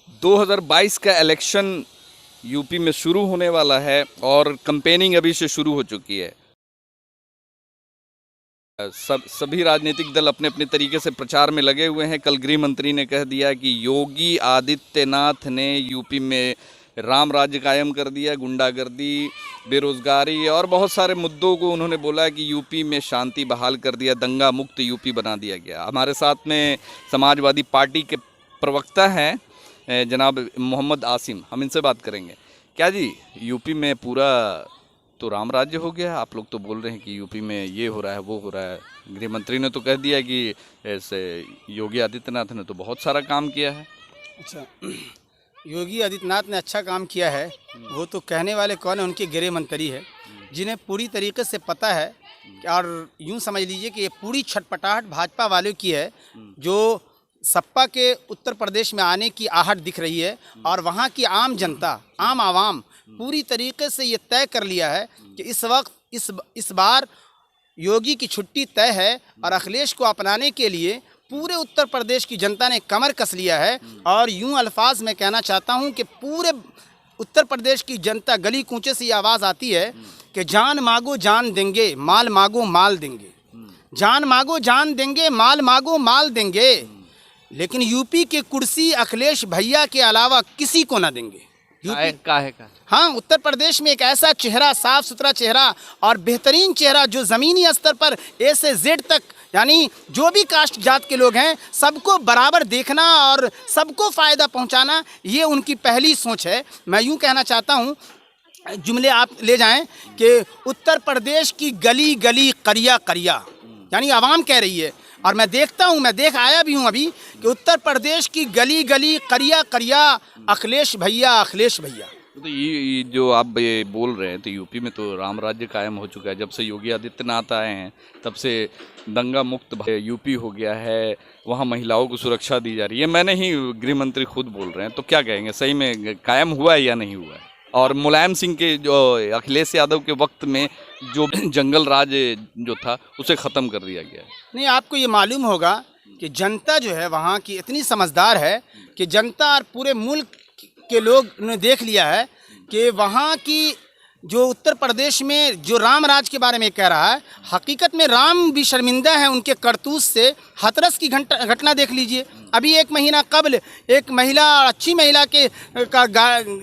2022 का election UP में शुरू होने वाला है और कैंपेनिंग अभी से शुरू हो चुकी है। सभी राजनीतिक दल अपने अपने तरीके से प्रचार में लगे हुए हैं। कल गृह मंत्री ने कह दिया कि योगी आदित्यनाथ ने यूपी में राम राज्य कायम कर दिया, गुंडागर्दी, बेरोजगारी और बहुत सारे मुद्दों को उन्होंने बोला कि यूपी में शांति बहाल कर दिया, दंगा मुक्त यूपी बना दिया गया। हमारे साथ में समाजवादी पार्टी के प्रवक्ता हैं जनाब मोहम्मद आसिम, हम इनसे बात करेंगे। क्या जी, यूपी में पूरा तो राम राज्य हो गया? आप लोग तो बोल रहे हैं कि यूपी में ये हो रहा है, वो हो रहा है। गृह मंत्री ने तो कह दिया कि ऐसे योगी आदित्यनाथ ने तो बहुत सारा काम किया है। अच्छा, योगी आदित्यनाथ ने अच्छा काम किया है, वो तो कहने वाले कौन है, उनके गृह मंत्री है जिन्हें पूरी तरीके से पता है। और यूँ समझ लीजिए कि ये पूरी छटपटाहट भाजपा वालों की है, जो सपा के उत्तर प्रदेश में आने की आहट दिख रही है। और वहाँ की आम जनता, आम आवाम पूरी तरीके से ये तय कर लिया है कि इस वक्त इस बार योगी की छुट्टी तय है और अखिलेश को अपनाने के लिए पूरे उत्तर प्रदेश की जनता ने कमर कस लिया है। और यूं अल्फाज में कहना चाहता हूं कि पूरे उत्तर प्रदेश की जनता गली कूचे से ये आवाज़ आती है कि जान मांगो जान देंगे, माल मांगो माल देंगे। जान मांगो जान देंगे, माल मांगो माल देंगे, लेकिन यूपी की कुर्सी अखिलेश भैया के अलावा किसी को ना देंगे। हाँ, उत्तर प्रदेश में एक ऐसा चेहरा, साफ सुथरा चेहरा और बेहतरीन चेहरा जो ज़मीनी स्तर पर ए से जेड तक, यानी जो भी कास्ट जात के लोग हैं सबको बराबर देखना और सबको फ़ायदा पहुंचाना, ये उनकी पहली सोच है। मैं यूं कहना चाहता हूं, जुमले आप ले जाएं कि उत्तर प्रदेश की गली गली करिया करिया, यानी आवाम कह रही है। और मैं देखता हूँ, मैं देख आया भी हूँ अभी कि उत्तर प्रदेश की गली गली करिया करिया अखिलेश भैया, अखिलेश भैया। तो ये जो आप ये बोल रहे हैं, तो यूपी में तो राम राज्य कायम हो चुका है। जब से योगी आदित्यनाथ आए हैं तब से दंगा मुक्त यूपी हो गया है। वहाँ महिलाओं को सुरक्षा दी जा रही है। मैं नहीं, गृह मंत्री खुद बोल रहे हैं, तो क्या कहेंगे, सही में कायम हुआ है या नहीं हुआ है? और मुलायम सिंह के जो अखिलेश यादव के वक्त में जो जंगल राज जो था उसे ख़त्म कर दिया गया है। नहीं, आपको ये मालूम होगा कि जनता जो है वहाँ की इतनी समझदार है कि जनता और पूरे मुल्क के लोग ने देख लिया है कि वहाँ की जो उत्तर प्रदेश में जो राम राज के बारे में कह रहा है, हकीकत में राम भी शर्मिंदा है उनके करतूत से। हाथरस की घटना देख लीजिए। अभी एक महीना कबल एक महिला, अच्छी महिला के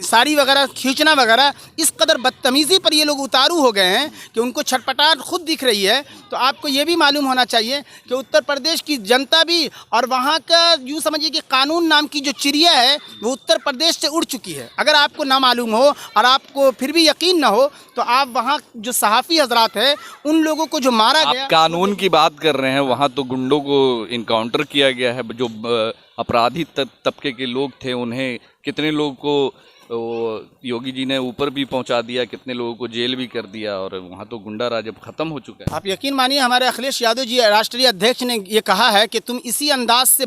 साड़ी वगैरह खींचना वगैरह, इस कदर बदतमीज़ी पर ये लोग उतारू हो गए हैं कि उनको छटपटाहट खुद दिख रही है। तो आपको ये भी मालूम होना चाहिए कि उत्तर प्रदेश की जनता भी और वहाँ का यूँ समझिए कि कानून नाम की जो चिड़िया है वो उत्तर प्रदेश से उड़ चुकी है। अगर आपको ना मालूम हो और आपको फिर भी यकीन ना हो तो आप वहाँ जो सहाफ़ी हजरात है उन लोगों को जो मारा गया, कानून की बात कर रहे हैं, वहाँ तो गुंडों को इनकाउंटर किया गया है। जो अपराधी तबके के लोग थे उन्हें, कितने लोगों को योगी जी ने ऊपर भी पहुंचा दिया, कितने लोगों को जेल भी कर दिया। और वहाँ तो गुंडा राज अब खत्म हो चुका है। आप यकीन मानिए, हमारे अखिलेश यादव जी राष्ट्रीय अध्यक्ष ने ये कहा है कि तुम इसी अंदाज से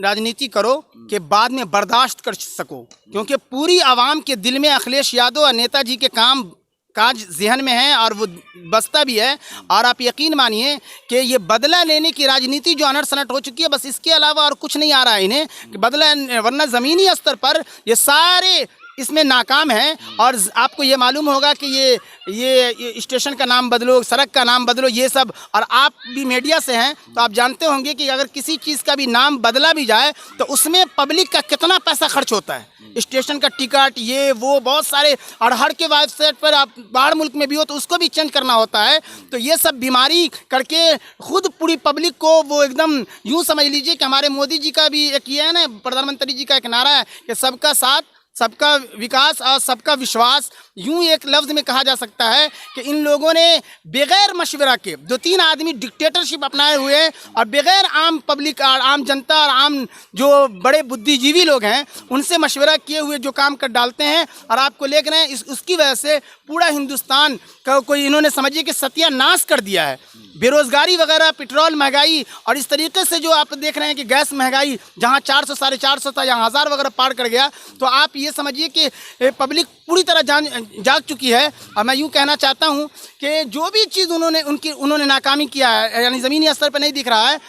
राजनीति करो कि बाद में बर्दाश्त कर सको, क्योंकि पूरी आवाम के दिल में अखिलेश यादव और नेताजी के काम काज जहन में है और वो बसता भी है। और आप यकीन मानिए कि ये बदला लेने की राजनीति जो अनट सनट हो चुकी है, बस इसके अलावा और कुछ नहीं आ रहा है इन्हें कि बदला, वरना ज़मीनी स्तर पर ये सारे इसमें नाकाम है। और आपको ये मालूम होगा कि ये स्टेशन का नाम बदलो, सड़क का नाम बदलो, ये सब। और आप भी मीडिया से हैं तो आप जानते होंगे कि अगर किसी चीज़ का भी नाम बदला भी जाए तो उसमें पब्लिक का कितना पैसा खर्च होता है। स्टेशन का टिकट, ये वो बहुत सारे, और हर के वेबसाइट पर आप बाहर मुल्क में भी हो तो उसको भी चेंज करना होता है। तो ये सब बीमारी करके खुद पूरी पब्लिक को वो एकदम यूँ समझ लीजिए कि हमारे मोदी जी का भी एक ये है ना, प्रधानमंत्री जी का एक नारा है कि सबका साथ, सबका विकास और सबका विश्वास। यूं एक लफ्ज़ में कहा जा सकता है कि इन लोगों ने बगैर मशवरा के 2-3 आदमी डिक्टेटरशिप अपनाए हुए हैं और बगैर आम पब्लिक और आम जनता और आम जो बड़े बुद्धिजीवी लोग हैं उनसे मशवरा किए हुए जो काम कर डालते हैं। और आपको लेकर हैं उसकी वजह से पूरा हिंदुस्तान का कोई इन्होंने समझिए कि सत्यानाश कर दिया है। बेरोज़गारी वगैरह, पेट्रोल महंगाई, और इस तरीके से जो आप देख रहे हैं कि गैस महंगाई जहाँ 400 450 था, यहाँ 1000 वगैरह पार कर गया। तो आप ये समझिए कि पब्लिक पूरी तरह जाग चुकी है। और मैं यूँ कहना चाहता हूँ कि जो भी चीज़ उन्होंने नाकामी किया है, यानी ज़मीनी स्तर पर नहीं दिख रहा है,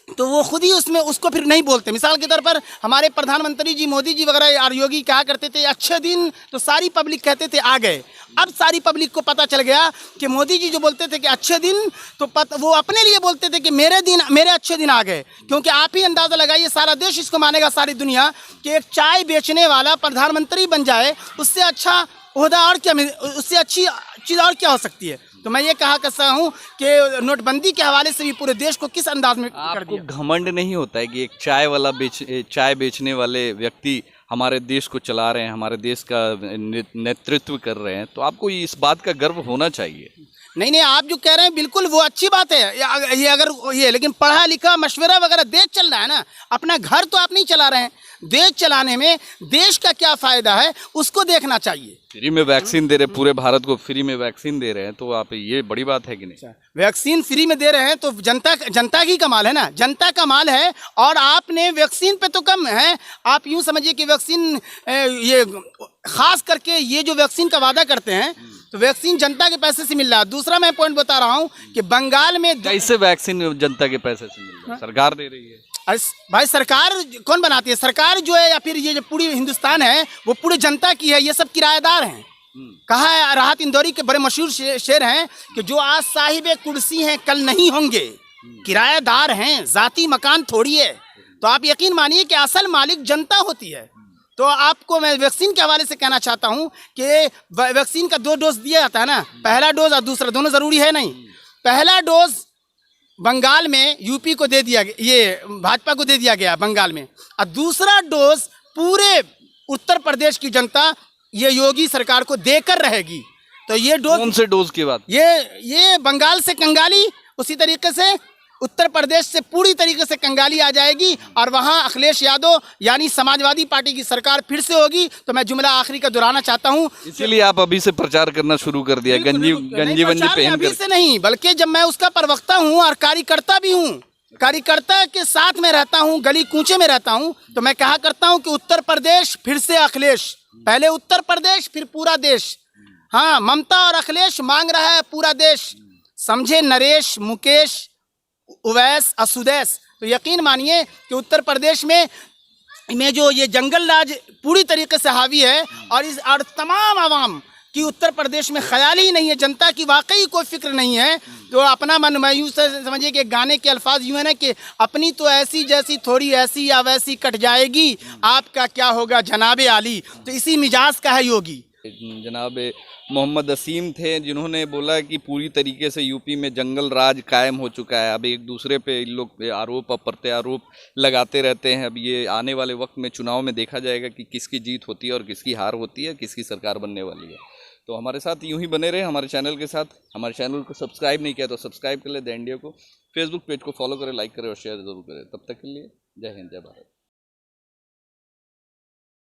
तो वो खुद ही उसमें उसको फिर नहीं बोलते। मिसाल के तौर पर हमारे प्रधानमंत्री जी मोदी जी वगैरह और योगी कहा करते थे अच्छे दिन, तो सारी पब्लिक कहते थे आ गए। अब सारी पब्लिक को पता चल गया कि मोदी जी जो बोलते थे कि अच्छे दिन, तो वो अपने लिए बोलते थे कि मेरे अच्छे दिन आ गए। क्योंकि आप ही अंदाज़ा लगाइए, सारा देश इसको मानेगा, सारी दुनिया, कि एक चाय बेचने वाला प्रधानमंत्री बन जाए, उससे अच्छा ओहदा और क्या, उससे अच्छी चीज़ और क्या हो सकती है। तो मैं ये कहा करता हूँ कि नोटबंदी के हवाले से भी पूरे देश को किस अंदाज में कर दिया। आपको घमंड नहीं होता है कि एक चाय बेचने वाले व्यक्ति हमारे देश को चला रहे हैं, हमारे देश का नेतृत्व कर रहे हैं, तो आपको इस बात का गर्व होना चाहिए। नहीं, आप जो कह रहे हैं बिल्कुल वो अच्छी बात है, ये अगर ये, लेकिन पढ़ा लिखा मशवरा वगैरह देश चल रहा है ना, अपना घर तो आप नहीं चला रहे हैं। देश चलाने में देश का क्या फ़ायदा है उसको देखना चाहिए। फ्री में वैक्सीन दे रहे, पूरे भारत को फ्री में वैक्सीन दे रहे हैं, तो आप ये बड़ी बात है कि नहीं? वैक्सीन फ्री में दे रहे हैं तो जनता की कमाल है ना, जनता का माल है। और आपने वैक्सीन पे तो कम है, आप यूँ समझिए कि वैक्सीन ये खास करके ये जो वैक्सीन का वादा करते हैं, तो वैक्सीन जनता के पैसे से मिल रहा है। दूसरा मैं पॉइंट बता रहा हूँ कि बंगाल में कैसे वैक्सीन जनता के पैसे से मिल रहा है? सरकार दे रही है। भाई सरकार कौन बनाती है? सरकार जो है, या फिर ये जो पूरी हिंदुस्तान है वो पूरी जनता की है। ये सब किराएदार हैं। कहा है, राहत इंदौरी के बड़े मशहूर शेर हैं कि जो आज साहिबे कुर्सी हैं कल नहीं होंगे। किराएदार हैं, जाती मकान थोड़ी है। तो आप यकीन मानिए कि असल मालिक जनता होती है। तो आपको मैं वैक्सीन के हवाले से कहना चाहता हूँ कि वैक्सीन का 2 डोज दिया जाता है ना, पहला डोज और दूसरा, दोनों ज़रूरी है नहीं। पहला डोज बंगाल में यूपी को दे दिया, ये भाजपा को दे दिया गया बंगाल में, और दूसरा डोज पूरे उत्तर प्रदेश की जनता ये योगी सरकार को देकर रहेगी। तो ये डोज, कौन से डोज की बात? ये बंगाल से कंगाली, उसी तरीके से उत्तर प्रदेश से पूरी तरीके से कंगाली आ जाएगी, और वहाँ अखिलेश यादव यानी समाजवादी पार्टी की सरकार फिर से होगी। तो मैं जुमला आखिरी का दोहराना चाहता हूँ, इसीलिए आप अभी से प्रचार करना शुरू कर दिया, गंजी वंजी पहन कर। से नहीं, बल्कि जब मैं उसका प्रवक्ता हूँ और कार्यकर्ता भी हूँ, कार्यकर्ता के साथ में रहता हूँ, गली कूचे में रहता हूँ, तो मैं कहा करता हूँ कि उत्तर प्रदेश फिर से अखिलेश, पहले उत्तर प्रदेश फिर पूरा देश। हाँ, ममता और अखिलेश मांग रहा है पूरा देश, समझे नरेश, मुकेश, उवैस, असुदैस। तो यकीन मानिए कि उत्तर प्रदेश में जो ये जंगल राज पूरी तरीके से हावी है, और तमाम आवाम की उत्तर प्रदेश में ख्याल ही नहीं है, जनता की वाकई कोई फिक्र नहीं है। तो अपना मन, मैं यूँ से समझिए कि गाने के अल्फाज यूँ है ना कि अपनी तो ऐसी जैसी थोड़ी ऐसी या वैसी कट जाएगी, आपका क्या होगा जनाबे आली। तो इसी मिजाज का है योगी। जनाब मोहम्मद असीम थे, जिन्होंने बोला कि पूरी तरीके से यूपी में जंगल राज कायम हो चुका है। अब एक दूसरे पे इन लोग आरोप और प्रत्यारोप लगाते रहते हैं। अब ये आने वाले वक्त में चुनाव में देखा जाएगा कि किसकी जीत होती है और किसकी हार होती है, किसकी सरकार बनने वाली है। तो हमारे साथ यूं ही बने रहे, हमारे चैनल के साथ। हमारे चैनल को सब्सक्राइब नहीं किया तो सब्सक्राइब कर ले द इंडिया को, फेसबुक पेज को फॉलो करें, लाइक करें और शेयर ज़रूर करें। तब तक के लिए जय हिंद, जय भारत।